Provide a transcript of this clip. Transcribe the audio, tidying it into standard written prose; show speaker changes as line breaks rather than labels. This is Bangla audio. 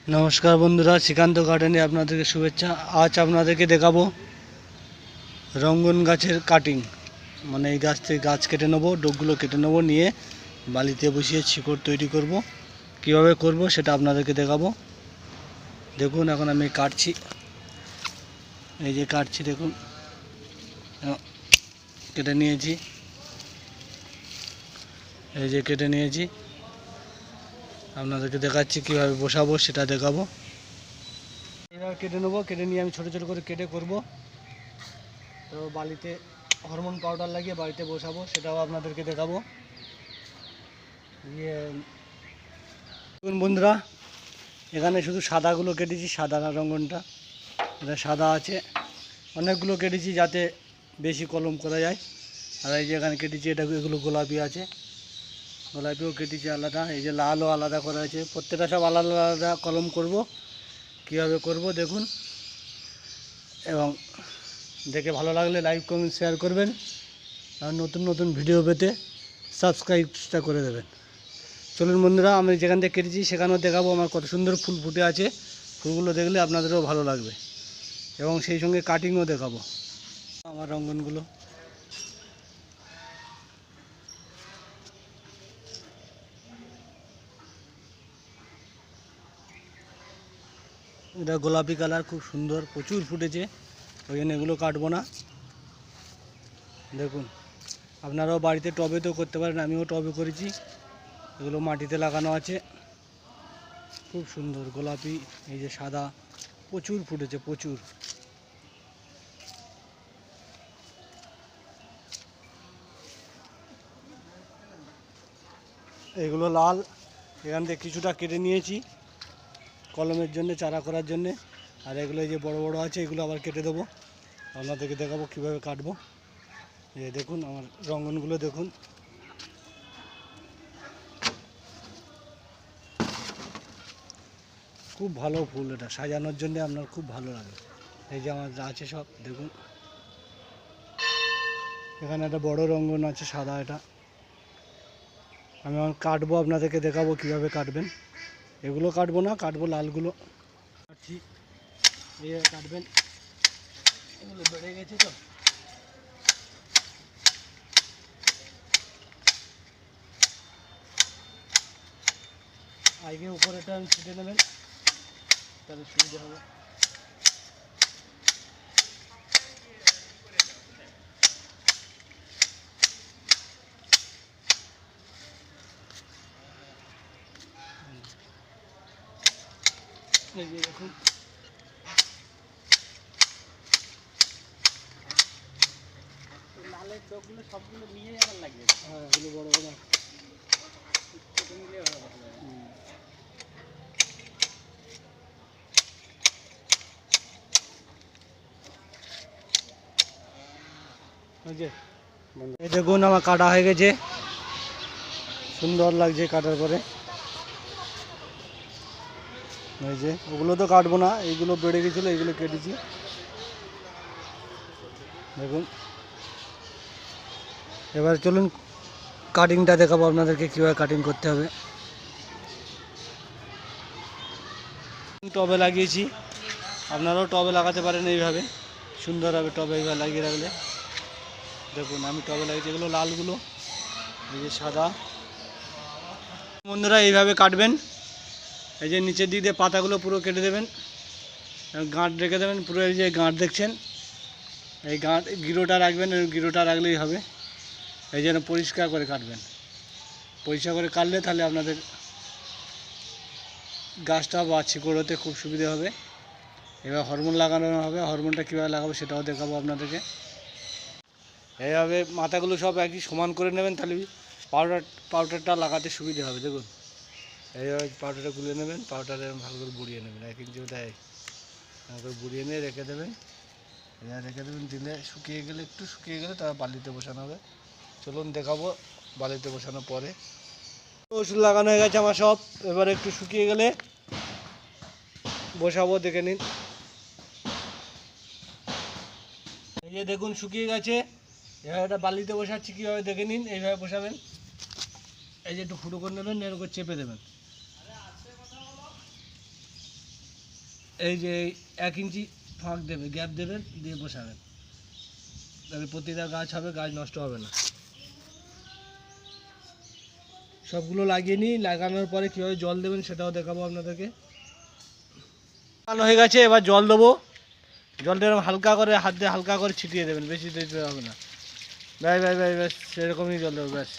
নমস্কার বন্ধুরা, শ্রীকান্ত গার্ডেনে আপনাদেরকে শুভেচ্ছা। আজ আপনাদেরকে দেখাবো রঙ্গন গাছের কাটিং। মানে এই গাছ থেকে গাছ কেটে নেবো, ডোকগুলো কেটে নেবো, নিয়ে বালিতে বসিয়ে শিকড় তৈরি করব। কিভাবে করব সেটা আপনাদেরকে দেখাবো। দেখুন এখন আমি কাটছি, এই যে কাটছি, দেখুন কেটে নিয়েছি, এই যে কেটে নিয়েছি। আপনাদেরকে দেখাচ্ছি কিভাবে বসাবো, সেটা দেখাবো। এবার কেটে নেবো, কেটে নিয়ে আমি ছোটো ছোটো করে কেটে করব। তো বালিতে হরমোন পাউডার লাগিয়ে বাড়িতে বসাবো, সেটাও আপনাদেরকে দেখাবো। দেখুন বন্ধুরা, এখানে শুধু সাদাগুলো কেটেছি, সাদা রঙ্গনটা এটা সাদা আছে। অনেকগুলো কেটেছি যাতে বেশি কলম করা যায়। আর এই যে এখানে কেটেছি, এগুলো গোলাপি আছে, গোলাপিও কেটেছি আলাদা। এই যে লালও আলাদা করা আছে। প্রত্যেকটা সব আলাদা আলাদা কলম করব। কীভাবে করব দেখুন, এবং দেখে ভালো লাগলে লাইক কমেন্ট শেয়ার করবেন। আর নতুন নতুন ভিডিও পেতে সাবস্ক্রাইবটা করে দেবেন। চলুন বন্ধুরা, আমি যেখান থেকে কেটেছি সেখানেও দেখাবো আমার কত সুন্দর ফুল ফুটে আছে। ফুলগুলো দেখলে আপনাদেরও ভালো লাগবে, এবং সেই সঙ্গে কাটিংও দেখাবো আমার রঙ্গনগুলো। এটা গোলাপি কালার, খুব সুন্দর, প্রচুর ফুটেছে, ওই জন্য এগুলো কাটবো না। দেখুন, আপনারাও বাড়িতে টবেতেও করতে পারেন, আমিও টবে করেছি। এগুলো মাটিতে লাগানো আছে, খুব সুন্দর গোলাপি। এই যে সাদা, প্রচুর ফুটেছে, প্রচুর। এগুলো লাল, এখান থেকে কিছুটা কেটে নিয়েছি কলমের জন্য, চারা করার জন্যে। আর এগুলো এই যে বড় বড় আছে, এগুলো আবার কেটে দেবো। আপনাদেরকে দেখাবো কীভাবে কাটবো। এই দেখুন আমার রঙ্গনগুলো দেখুন, খুব ভালো ফুল। এটা সাজানোর জন্য আপনার খুব ভালো লাগে। এই যে আমার যা আছে সব দেখুন, এখানে একটা বড় রঙ্গন আছে সাদা। এটা আমি আমার কাটবো, আপনাদেরকে দেখাবো কীভাবে কাটবেন। এগুলো কাটবো না, কাটবো লালগুলো। কাটছি, এই কাটবেন। এগুলো বেড়ে গেছে তো, আগে উপরেটা ছিটে নেবেন, তাহলে সুবিধা হবে। এই যে দেখুন, লালের ডগগুলো সবগুলো নিয়ে আবার লাগবে। হ্যাঁ, এগুলো বড় বড় নিলে ভালো হবে। এই দেখুন আমার কাটা হয়ে গেছে, সুন্দর লাগছে কাটার পরে। এই যে ওগুলো তো কাটবো না, এইগুলো বেড়ে গেছিলো, এইগুলো কেটেছি। দেখুন, এবার চলুন কাটিংটা দেখাবো আপনাদেরকে কীভাবে কাটিং করতে হবে। টবে লাগিয়েছি, আপনারাও টবে লাগাতে পারেন এইভাবে, সুন্দর হবে টবে এইভাবে লাগিয়ে রাখলে। দেখুন আমি টবে লাগিয়েছি, এগুলো লালগুলো, এই যে সাদা। বন্ধুরা এইভাবে কাটবেন, এই যে নিচের দিক দিয়ে পাতাগুলো পুরো কেটে দেবেন, গাঁট রেখে দেবেন পুরো। এই যে গাঁট দেখছেন, এই গাঁট গিরোটা রাখবেন, ওই গিরোটা রাখলেই হবে। এই জন্য পরিষ্কার করে কাটবেন, পরিষ্কার করে কাটলে তাহলে আপনাদের গাছটা বা শিকড় হতে খুব সুবিধা হবে। এবার হরমোন লাগানো হবে, হরমোনটা কীভাবে লাগাবো সেটাও দেখাবো আপনাদেরকে। এইভাবে মাথাগুলো সব একই সমান করে নেবেন, তাহলে পাউডারটা লাগাতে সুবিধা হবে। দেখুন এইভাবে পাউডারটা গুলে নেবেন, পাউডারে ভালো করে বুড়িয়ে নেবেন, 1 ইঞ্চি দেয় ভালো করে বুড়িয়ে নিয়ে রেখে দেবেন। রেখে দেবেন, দিলে শুকিয়ে গেলে, একটু শুকিয়ে গেলে তারপর বালিতে বসানো হবে। চলুন দেখাবো বালিতে বসানোর পরে। ওষুধ লাগানো হয়ে গেছে আমার সব, এবারে একটু শুকিয়ে গেলে বসাবো, দেখে নিন। এই যে দেখুন শুকিয়ে গেছে, এবার এটা বালিতে বসাচ্ছি, কীভাবে দেখে নিন। এইভাবে বসাবেন, এই যে একটু ফুটো করে নেবেন, এর উপর চেপে দেবেন। এই যে 1 ইঞ্চি ফাঁক দেবে, গ্যাপ দেবেন, দিয়ে বসাবেন, তাহলে প্রতিটা গাছ হবে, গাছ নষ্ট হবে না। সবগুলো লাগিয়ে নিই, লাগানোর পরে কীভাবে জল দেবেন সেটাও দেখাবো আপনাদেরকে। লাগানো হয়ে গেছে, এবার জল দেবো। জলটা এরকম হালকা করে হাত দিয়ে হালকা করে ছিটিয়ে দেবেন, বেশি দিতে হবে না। ব্যাস ব্যাস ব্যাস ব্যাস, সেরকমই জল দেবো, ব্যাস।